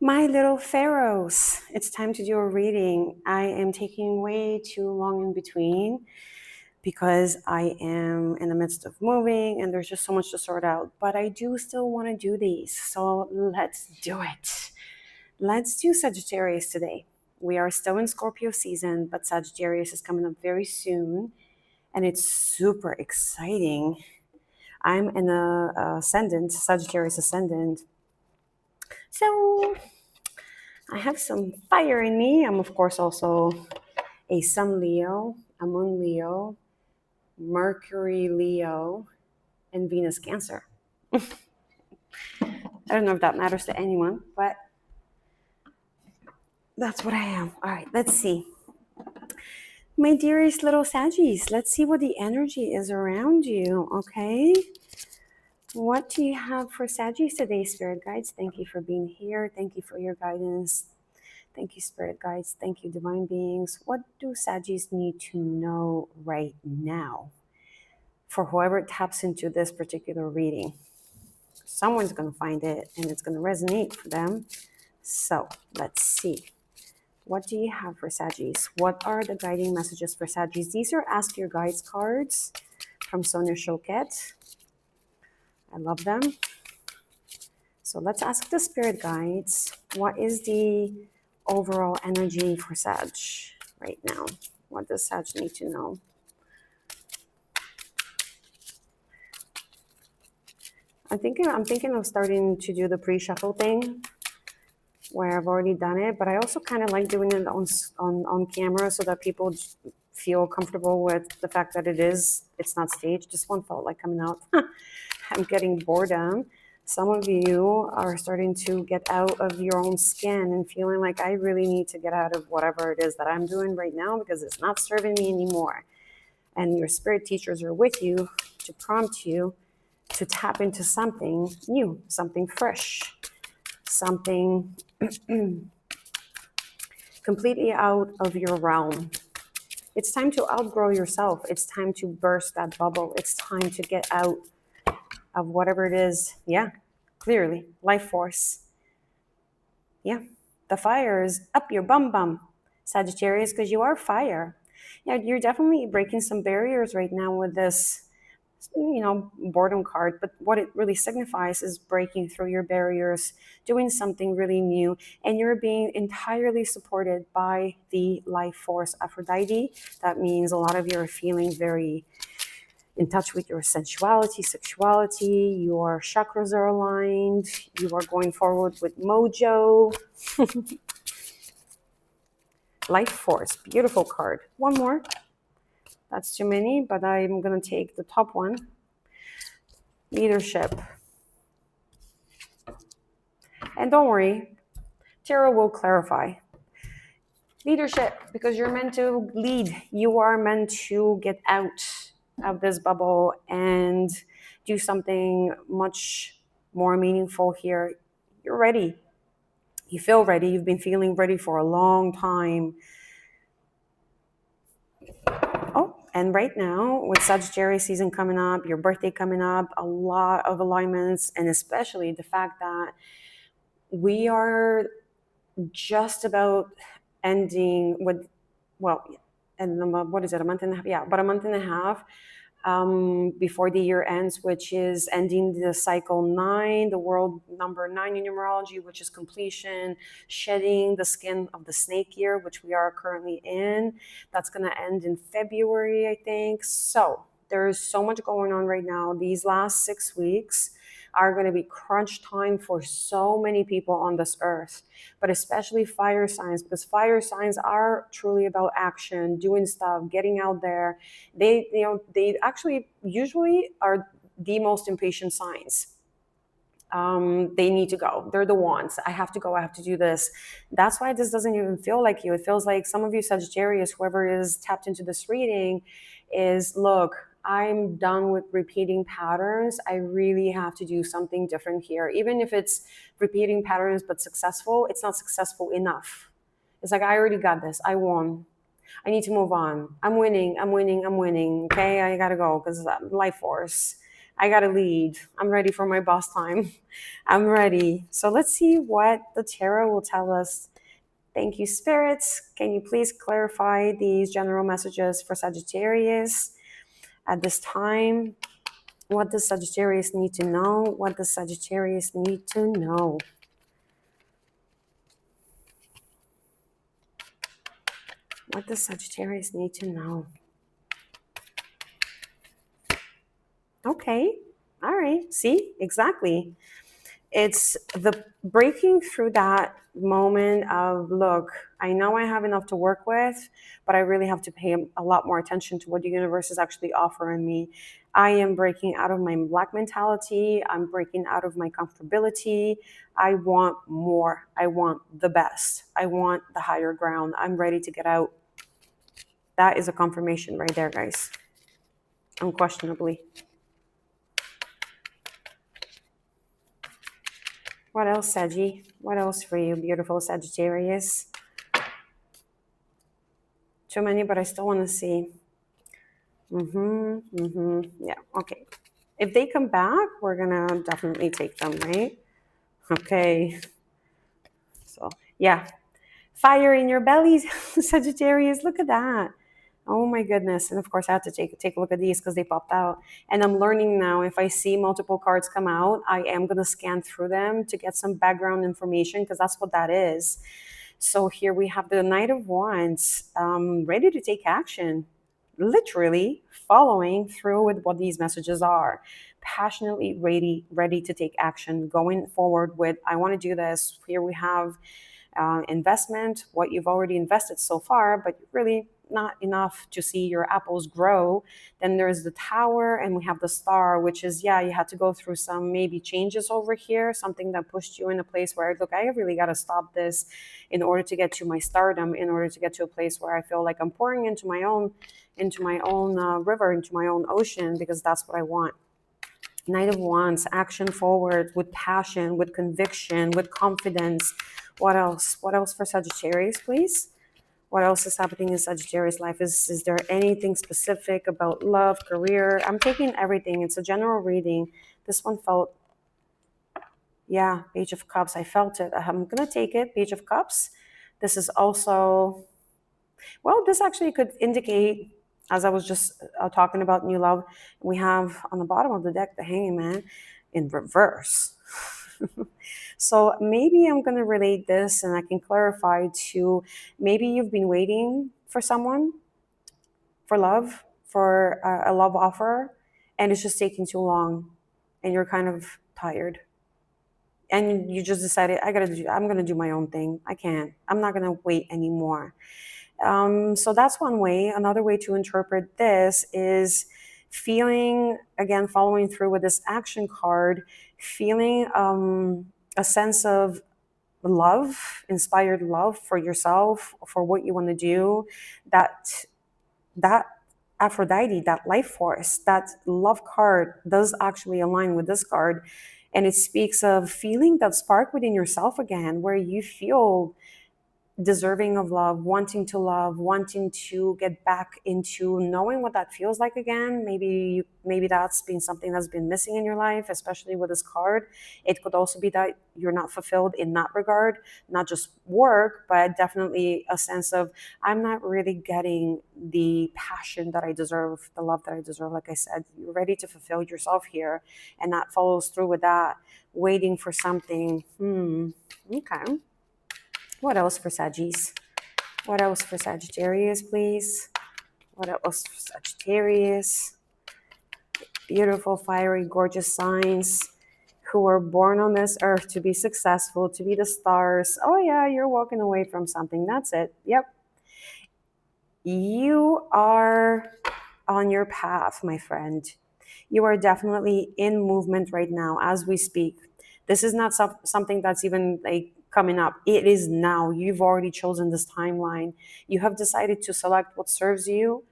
My little pharaohs, it's time to do a reading. I am taking way too long in between because I am in the midst of moving and there's just so much to sort out. But I do still want to do these. So let's do it. Let's do Sagittarius today. We are still in Scorpio season, but Sagittarius is coming up very soon and it's super exciting. I'm in a ascendant, Sagittarius ascendant. So I have some fire in me. I'm, of course, also a Sun Leo, a Moon Leo, Mercury Leo, and Venus Cancer. I don't know if that matters to anyone, but that's what I am. All right, let's see. My dearest little Saggies, let's see what the energy is around you, okay? What do you have for Saggies today, Spirit Guides? Thank you for being here. Thank you for your guidance. Thank you, Spirit Guides. Thank you, Divine Beings. What do Saggies need to know right now for whoever taps into this particular reading? Someone's going to find it and it's going to resonate for them. So let's see. What do you have for Saggies? What are the guiding messages for Saggies? These are Ask Your Guides cards from Sonia Choquette. I love them. So let's ask the Spirit Guides, what is the overall energy for Sag right now? What does Sag need to know? I'm thinking of starting to do the pre-shuffle thing where I've already done it, but I also kind of like doing it on camera so that people feel comfortable with the fact that it's not staged. This one felt like coming out. I'm getting boredom. Some of you are starting to get out of your own skin and feeling like I really need to get out of whatever it is that I'm doing right now because it's not serving me anymore. And your spirit teachers are with you to prompt you to tap into something new, something fresh, something completely out of your realm. It's time to outgrow yourself. It's time to burst that bubble. It's time to get out of whatever it is. Yeah, clearly, life force. Yeah, the fire is up your bum bum, Sagittarius, because you are fire. Yeah, you're definitely breaking some barriers right now with this, boredom card. But what it really signifies is breaking through your barriers, doing something really new, and you're being entirely supported by the life force Aphrodite. That means a lot of you are feeling very in touch with your sensuality, sexuality, your chakras are aligned, you are going forward with mojo. Life force, beautiful card. One more. That's too many, but I'm going to take the top one. Leadership. And don't worry, tarot will clarify. Leadership, because you're meant to lead. You are meant to get out of this bubble and do something much more meaningful here. You're ready. You feel ready. You've been feeling ready for a long time. Oh, and right now with Sagittarius season coming up, your birthday coming up, a lot of alignments, and especially the fact that we are just about ending with, and what is it, a month and a half? Yeah, about a month and a half before the year ends, which is ending the cycle 9, the world number 9 in numerology, which is completion, shedding the skin of the snake year, which we are currently in. That's going to end in February, I think. So there's so much going on right now. These last 6 weeks are going to be crunch time for so many people on this earth, but especially fire signs, because fire signs are truly about action, doing stuff, getting out there. They actually usually are the most impatient signs. They need to go. They're the ones. I have to go. I have to do this. That's why this doesn't even feel like you. It feels like some of you Sagittarius, whoever is tapped into this reading, is, look, I'm done with repeating patterns. I really have to do something different here. Even if it's repeating patterns but successful, it's not successful enough. It's like, I already got this. I won. I need to move on. I'm winning. Okay, I gotta go because life force. I got to lead. I'm ready for my boss time. I'm ready. So let's see what the tarot will tell us. Thank you, spirits. Can you please clarify these general messages for Sagittarius at this time? What does Sagittarius need to know? What does Sagittarius need to know? What does Sagittarius need to know? Okay. All right. See? Exactly. It's the breaking through that moment of, look, I know I have enough to work with, but I really have to pay a lot more attention to what the universe is actually offering me. I am breaking out of my black mentality. I'm breaking out of my comfortability. I want more. I want the best. I want the higher ground. I'm ready to get out. That is a confirmation right there, guys. Unquestionably. What else, Saggy? What else for you, beautiful Sagittarius? Too many, but I still want to see. Yeah, okay. If they come back, we're going to definitely take them, right? Okay. So, yeah. Fire in your bellies, Sagittarius. Look at that. Oh my goodness. And of course I had to take a look at these because they popped out. And I'm learning now, if I see multiple cards come out, I am going to scan through them to get some background information, because that's what that is. So here we have the Knight of Wands, ready to take action, literally following through with what these messages are, passionately ready to take action, going forward with, I want to do this. Here we have investment, what you've already invested so far, but really not enough to see your apples grow. Then there's the Tower, and we have the Star, which is, yeah, you had to go through some maybe changes over here, something that pushed you in a place where, look, I really got to stop this in order to get to my stardom, in order to get to a place where I feel like I'm pouring into my own river, into my own ocean, because that's what I want. Knight of Wands, action forward with passion, with conviction, with confidence. What else? What else for Sagittarius, please? What else is happening in Sagittarius life? Is there anything specific about love, career? I'm taking everything. It's a general reading. This one felt, yeah, Page of Cups. I felt it. I'm going to take it. Page of Cups. This is also, well, this actually could indicate, as I was just talking about new love, we have on the bottom of the deck the Hanging Man in reverse. So maybe I'm going to relate this, and I can clarify to, maybe you've been waiting for someone, for love, for a love offer, and it's just taking too long, and you're kind of tired. And you just decided, I'm going to do my own thing. I'm not going to wait anymore. So that's one way. Another way to interpret this is feeling, again, following through with this action card, feeling a sense of love, inspired love for yourself, for what you want to do. That Aphrodite, that life force, that love card does actually align with this card. And it speaks of feeling that spark within yourself again, where you feel deserving of love, wanting to get back into knowing what that feels like again. Maybe that's been something that's been missing in your life, especially with this card. It could also be that you're not fulfilled in that regard, not just work, but definitely a sense of, I'm not really getting the passion that I deserve, the love that I deserve. Like I said, you're ready to fulfill yourself here, and that follows through with that, waiting for something. Okay. What else for Saggies? What else for Sagittarius, please? What else for Sagittarius? Beautiful, fiery, gorgeous signs who were born on this earth to be successful, to be the stars. Oh yeah, you're walking away from something. That's it. Yep. You are on your path, my friend. You are definitely in movement right now as we speak. This is not something that's even like coming up. It is now. You've already chosen this timeline. You have decided to select what serves you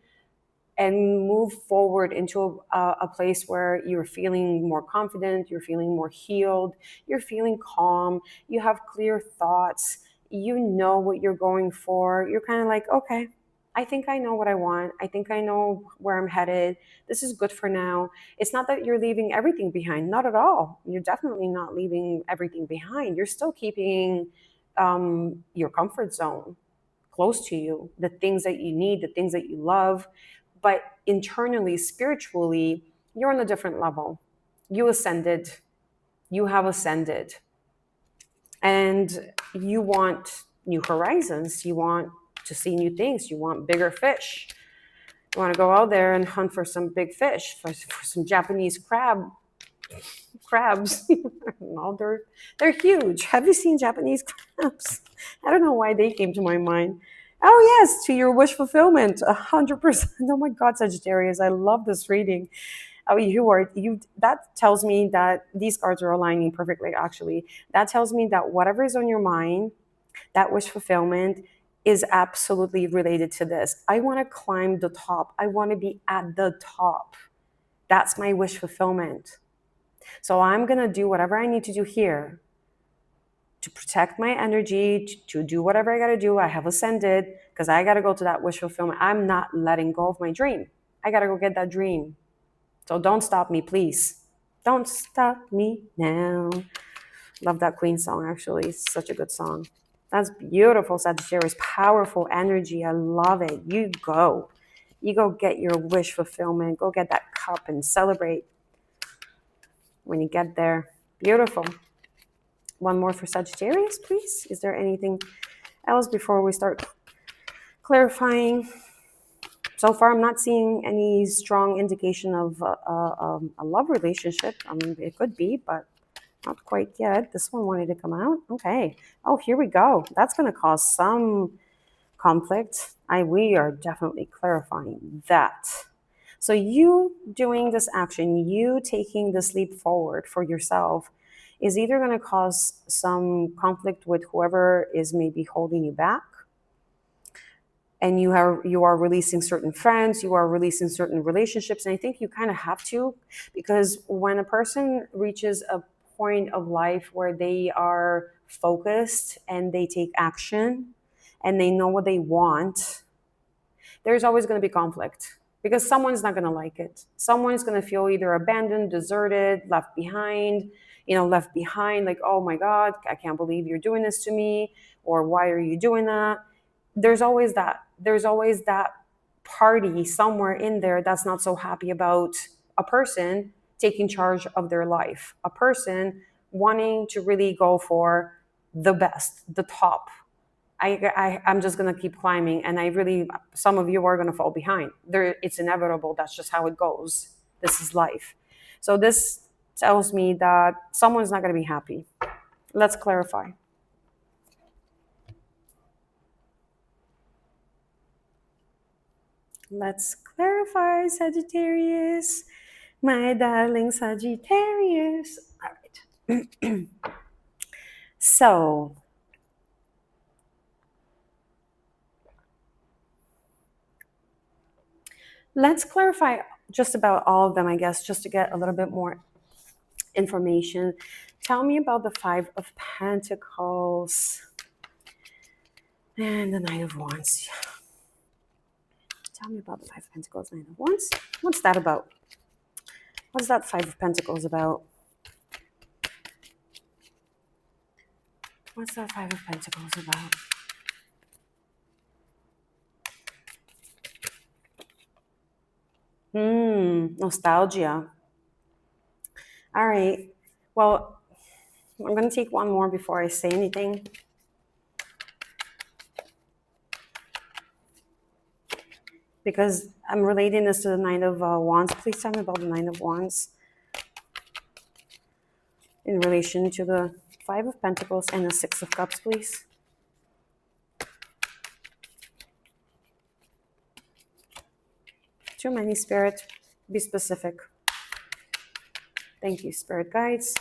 and move forward into a place where you're feeling more confident, you're feeling more healed, you're feeling calm, you have clear thoughts, you know what you're going for. You're kind of like, okay, I think I know what I want. I think I know where I'm headed. This is good for now. It's not that you're leaving everything behind. Not at all. You're definitely not leaving everything behind. You're still keeping your comfort zone close to you, the things that you need, the things that you love. But internally, spiritually, you're on a different level. You ascended. You have ascended. And you want new horizons. You want to see new things. You want bigger fish. You want to go out there and hunt for some big fish, for some Japanese crabs. No, they're huge. Have you seen Japanese crabs? I don't know why they came to my mind. Oh yes, to your wish fulfillment, 100%. Oh my God, Sagittarius, I love this reading. Oh, you. That tells me that these cards are aligning perfectly. Actually, that tells me that whatever is on your mind, that wish fulfillment, is absolutely related to this. I want to climb the top. I want to be at the top. That's my wish fulfillment. So I'm going to do whatever I need to do here to protect my energy, to do whatever I got to do. I have ascended because I got to go to that wish fulfillment. I'm not letting go of my dream. I got to go get that dream. So don't stop me, please. Don't stop me now. Love that Queen song, actually. It's such a good song. That's beautiful, Sagittarius. Powerful energy. I love it. You go. You go get your wish fulfillment. Go get that cup and celebrate when you get there. Beautiful. One more for Sagittarius, please. Is there anything else before we start clarifying? So far, I'm not seeing any strong indication of a love relationship. I mean, it could be, but not quite yet. This one wanted to come out. Okay. Oh, here we go. That's going to cause some conflict. We are definitely clarifying that. So you doing this action, you taking this leap forward for yourself, is either going to cause some conflict with whoever is maybe holding you back. And you are releasing certain friends, you are releasing certain relationships. And I think you kind of have to, because when a person reaches a point of life where they are focused and they take action and they know what they want, there's always going to be conflict because someone's not going to like it. Someone's going to feel either abandoned, deserted, left behind, like, oh my God, I can't believe you're doing this to me, or why are you doing that? There's always that party somewhere in there that's not so happy about a person taking charge of their life, a person wanting to really go for the best, the top. I'm just going to keep climbing, and some of you are going to fall behind. It's inevitable. That's just how it goes. This is life. So this tells me that someone's not going to be happy. Let's clarify. Let's clarify, Sagittarius. My darling Sagittarius. All right. So, let's clarify just about all of them, I guess, just to get a little bit more information. Tell me about the Five of Pentacles and the Knight of Wands. Tell me about the Five of Pentacles, Knight of Wands. What's that about? What's that Five of Pentacles about? What's that Five of Pentacles about? Nostalgia. All right. Well, I'm going to take one more before I say anything. Because I'm relating this to the Knight of Wands. Please tell me about the Knight of Wands in relation to the Five of Pentacles and the Six of Cups, please. Too many, Spirit. Be specific. Thank you, Spirit Guides.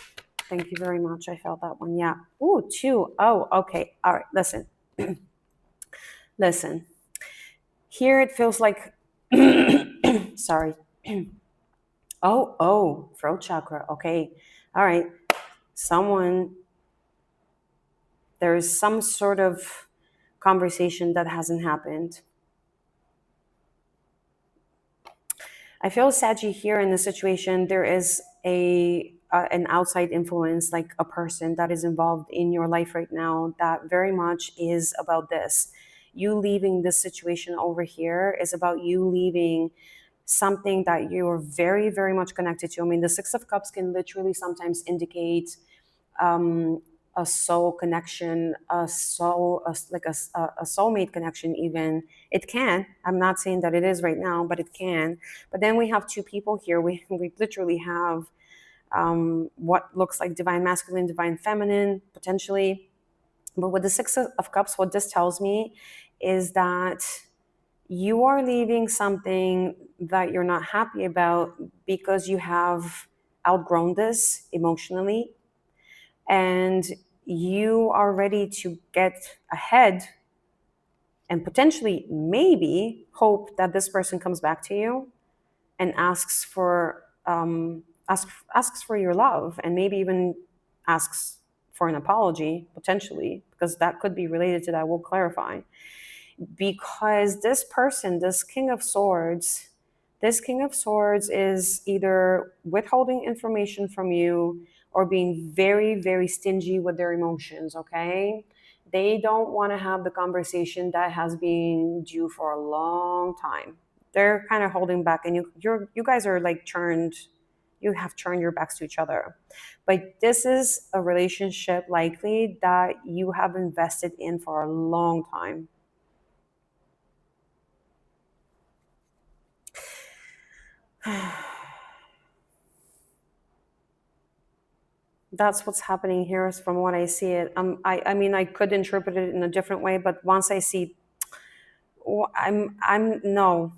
Thank you very much. I felt that one. Yeah. Ooh, two. Oh, okay. All right. Listen. Listen. Here it feels like... Sorry. Oh, throat chakra. Okay. All right. There's some sort of conversation that hasn't happened. I feel Saggy here in this situation. There is an outside influence, like a person that is involved in your life right now, that very much is about this. You leaving this situation over here is about you leaving something that you're very, very much connected to. I mean, the Six of Cups can literally sometimes indicate um, a soul connection, a soulmate connection. Even it can. I'm not saying that it is right now, but it can. But then we have two people here. We literally have what looks like divine masculine, divine feminine, potentially. But with the Six of Cups, what this tells me is that you are leaving something that you're not happy about because you have outgrown this emotionally, and you are ready to get ahead and potentially maybe hope that this person comes back to you and asks for your love, and maybe even asks for an apology, potentially, because that could be related to that. We'll clarify. Because this person, this king of swords is either withholding information from you or being very, very stingy with their emotions. Okay, they don't want to have the conversation that has been due for a long time. They're kind of holding back, and you guys are like turned. You have turned your backs to each other. But this is a relationship likely that you have invested in for a long time. That's what's happening here, is from what I see it. I mean, I could interpret it in a different way, but once I see, no.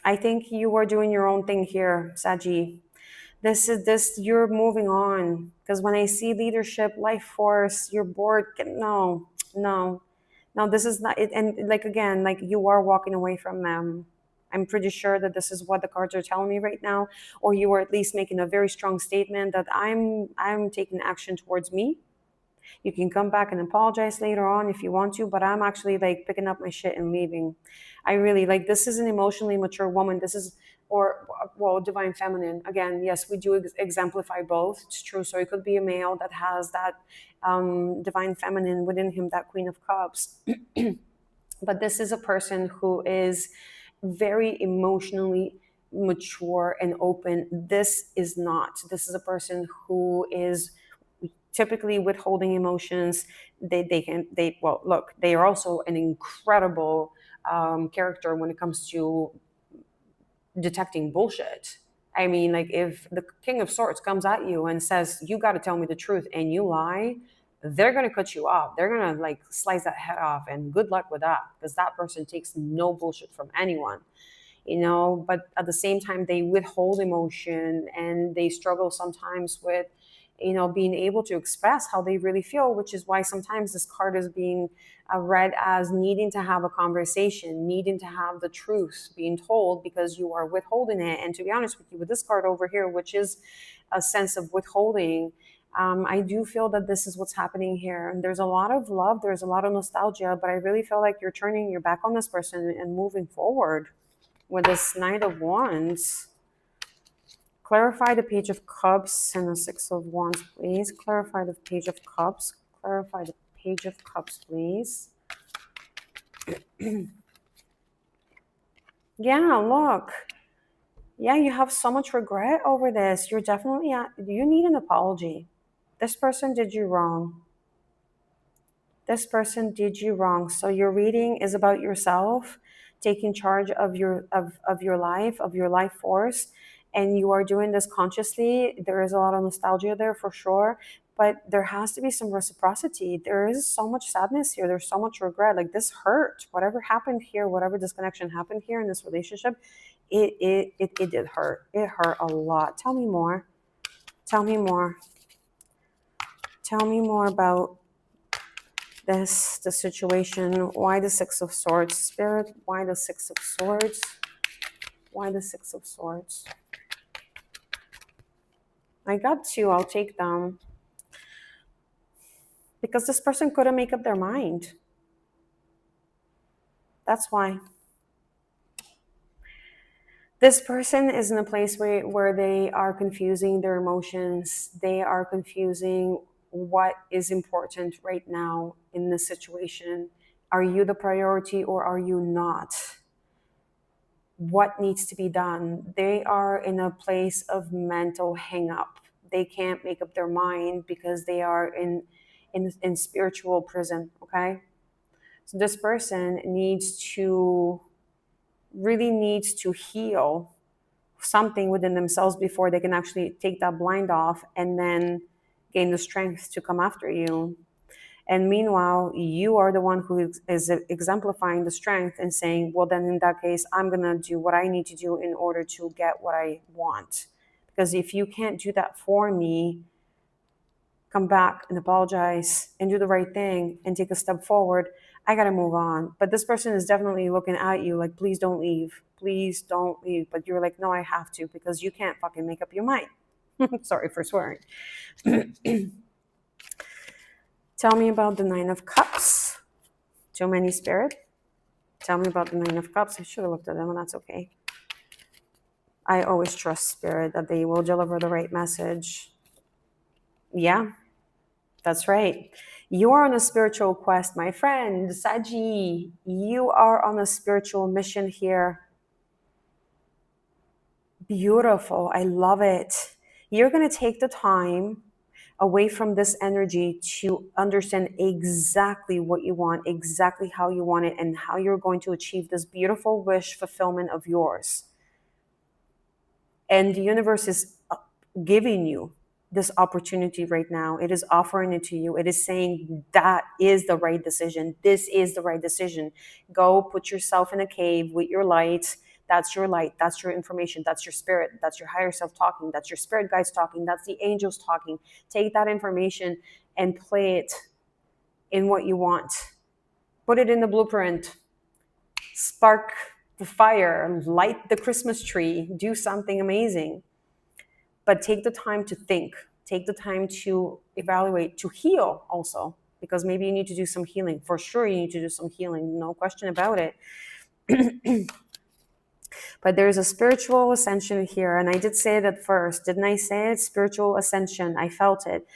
I think you are doing your own thing here, Saji. You're moving on, because when I see leadership, life force, you're bored. No, no, no. This is not it. And like again, like you are walking away from them. I'm pretty sure that this is what the cards are telling me right now, or you are at least making a very strong statement that I'm taking action towards me. You can come back and apologize later on if you want to, but I'm actually like picking up my shit and leaving. I really like, this is an emotionally mature woman. This is, or well, divine feminine. Again, yes, we do exemplify both. It's true. So it could be a male that has that divine feminine within him, that Queen of Cups. But this is a person who is very emotionally mature and open. This is not. This is a person who is typically withholding emotions. They well, look, they are also an incredible character when it comes to detecting bullshit. I mean, like if the King of Swords comes at you and says, "You got to tell me the truth," and you lie, they're gonna cut you off. They're gonna like slice that head off, and good luck with that, because that person takes no bullshit from anyone. But at the same time, they withhold emotion, and they struggle sometimes with being able to express how they really feel, which is why sometimes this card is being read as needing to have a conversation, needing to have the truth being told, because you are withholding it. And to be honest with you, with this card over here, which is a sense of withholding, I do feel that this is what's happening here. And there's a lot of love, there's a lot of nostalgia, but I really feel like you're turning your back on this person and moving forward with this Knight of Wands. Clarify the Page of Cups and the Six of Wands, please. Clarify the Page of Cups. Clarify the Page of Cups, please. Yeah, look. Yeah, you have so much regret over this. You're definitely you need an apology. This person did you wrong. This person did you wrong. So your reading is about yourself taking charge of your life force, and you are doing this consciously. There is a lot of nostalgia there for sure, but there has to be some reciprocity. There is so much sadness here. There's so much regret. Like, this hurt. Whatever happened here, whatever disconnection happened here in this relationship, it did hurt. It hurt a lot. Tell me more. Tell me more. Tell me more about the situation. Why the Six of Swords, Spirit? Why the Six of Swords? Why the Six of Swords? I got two. I'll take them. Because this person couldn't make up their mind. That's why. This person is in a place where they are confusing their emotions. They are confusing what is important right now in this situation. Are you the priority or are you not? What needs to be done? They are in a place of mental hang up. They can't make up their mind because they are in spiritual prison. Okay. So this person really needs to heal something within themselves before they can actually take that blind off and then gain the strength to come after you. And meanwhile, you are the one who is exemplifying the strength and saying, well, then in that case, I'm going to do what I need to do in order to get what I want. Because if you can't do that for me, come back and apologize and do the right thing and take a step forward, I got to move on. But this person is definitely looking at you like, please don't leave. Please don't leave. But you're like, no, I have to because you can't fucking make up your mind. Sorry for swearing. Tell me about the Nine of Cups. Too many spirit. Tell me about the Nine of Cups. I should have looked at them, and that's okay. I always trust spirit that they will deliver the right message. Yeah, that's right. You are on a spiritual quest, my friend, Saji. You are on a spiritual mission here. Beautiful. I love it. You're going to take the time away from this energy to understand exactly what you want, exactly how you want it, and how you're going to achieve this beautiful wish fulfillment of yours. And the universe is giving you this opportunity right now. It is offering it to you. It is saying that is the right decision. This is the right decision. Go put yourself in a cave with your light. That's your light. That's your information. That's your spirit. That's your higher self talking. That's your spirit guides talking. That's the angels talking. Take that information and play it in what you want. Put it in the blueprint. Spark the fire. Light the Christmas tree. Do something amazing. But take the time to think. Take the time to evaluate, to heal also, because maybe you need to do some healing. For sure, you need to do some healing. No question about it. But there's a spiritual ascension here. And I did say it at first. Didn't I say it? Spiritual ascension. I felt it.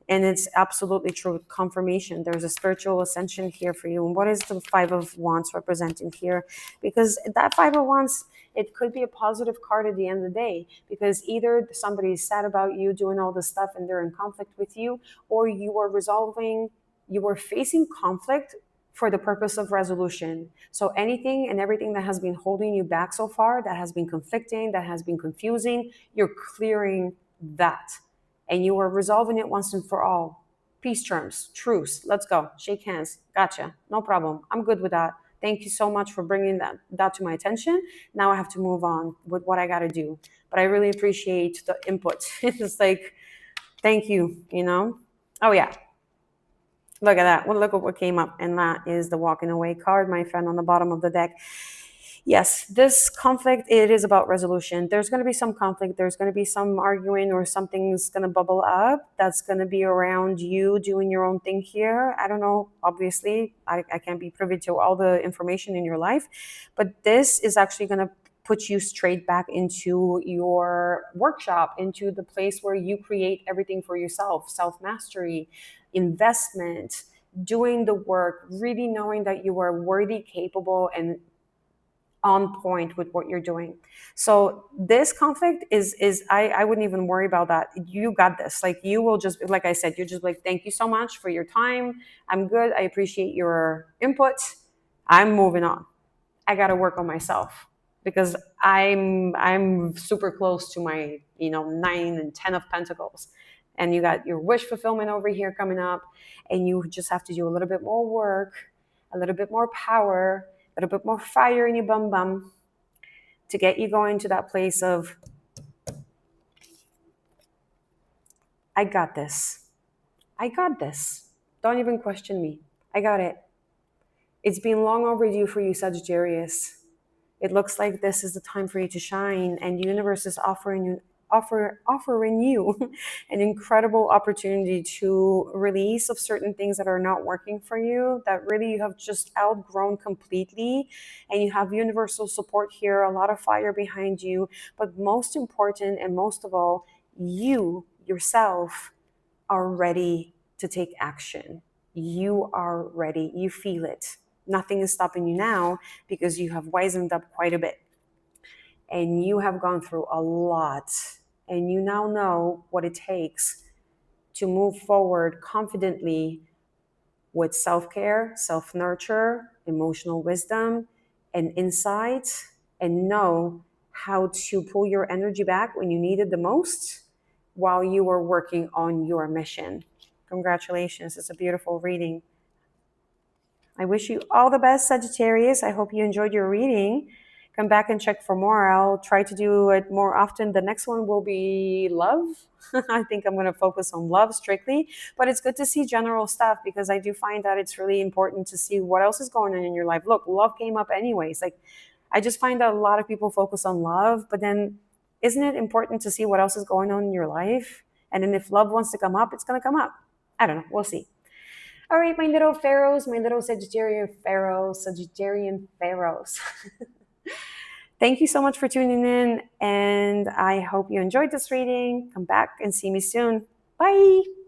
And it's absolutely true. Confirmation. There's a spiritual ascension here for you. And what is the Five of Wands representing here? Because that Five of Wands, it could be a positive card at the end of the day. Because either somebody is sad about you doing all this stuff and they're in conflict with you, or you are facing conflict for the purpose of resolution. So anything and everything that has been holding you back so far, that has been conflicting, that has been confusing, you're clearing that. And you are resolving it once and for all. Peace terms, truce, let's go, shake hands, gotcha, no problem, I'm good with that. Thank you so much for bringing that to my attention. Now I have to move on with what I got to do. But I really appreciate the input. It's like, thank you, you know? Oh, yeah. Look at that. Well, look at what came up. And that is the walking away card, my friend, on the bottom of the deck. Yes, this conflict, it is about resolution. There's going to be some conflict. There's going to be some arguing or something's going to bubble up. That's going to be around you doing your own thing here. I don't know. Obviously, I can't be privy to all the information in your life. But this is actually going to put you straight back into your workshop, into the place where you create everything for yourself, self-mastery, investment, doing the work, really knowing that you are worthy, capable, and on point with what you're doing. So this conflict is I wouldn't even worry about that. You got this. Like, you will just, like I said, you're just like, thank you so much for your time. I'm good. I appreciate your input. I'm moving on. I got to work on myself because I'm super close to my 9 and 10 of Pentacles, and you got your wish fulfillment over here coming up, and you just have to do a little bit more work, a little bit more power, a little bit more fire in your bum bum to get you going to that place of, I got this. I got this. Don't even question me. I got it. It's been long overdue for you, Sagittarius. It looks like this is the time for you to shine, and the universe is offering you offering you an incredible opportunity to release of certain things that are not working for you, that really you have just outgrown completely, and you have universal support here, a lot of fire behind you. But most important and most of all, you yourself are ready to take action. You are ready. You feel it. Nothing is stopping you now because you have wizened up quite a bit and you have gone through a lot, and you now know what it takes to move forward confidently with self care, self nurture, emotional wisdom, and insight, and know how to pull your energy back when you need it the most while you are working on your mission. Congratulations. It's a beautiful reading. I wish you all the best, Sagittarius. I hope you enjoyed your reading. Come back and check for more. I'll try to do it more often. The next one will be love. I think I'm going to focus on love strictly, but it's good to see general stuff because I do find that it's really important to see what else is going on in your life. Look, love came up anyways. Like, I just find that a lot of people focus on love, but then isn't it important to see what else is going on in your life? And then if love wants to come up, it's going to come up. I don't know. We'll see. All right, my little pharaohs, my little Sagittarian pharaohs. Thank you so much for tuning in, and I hope you enjoyed this reading. Come back and see me soon. Bye.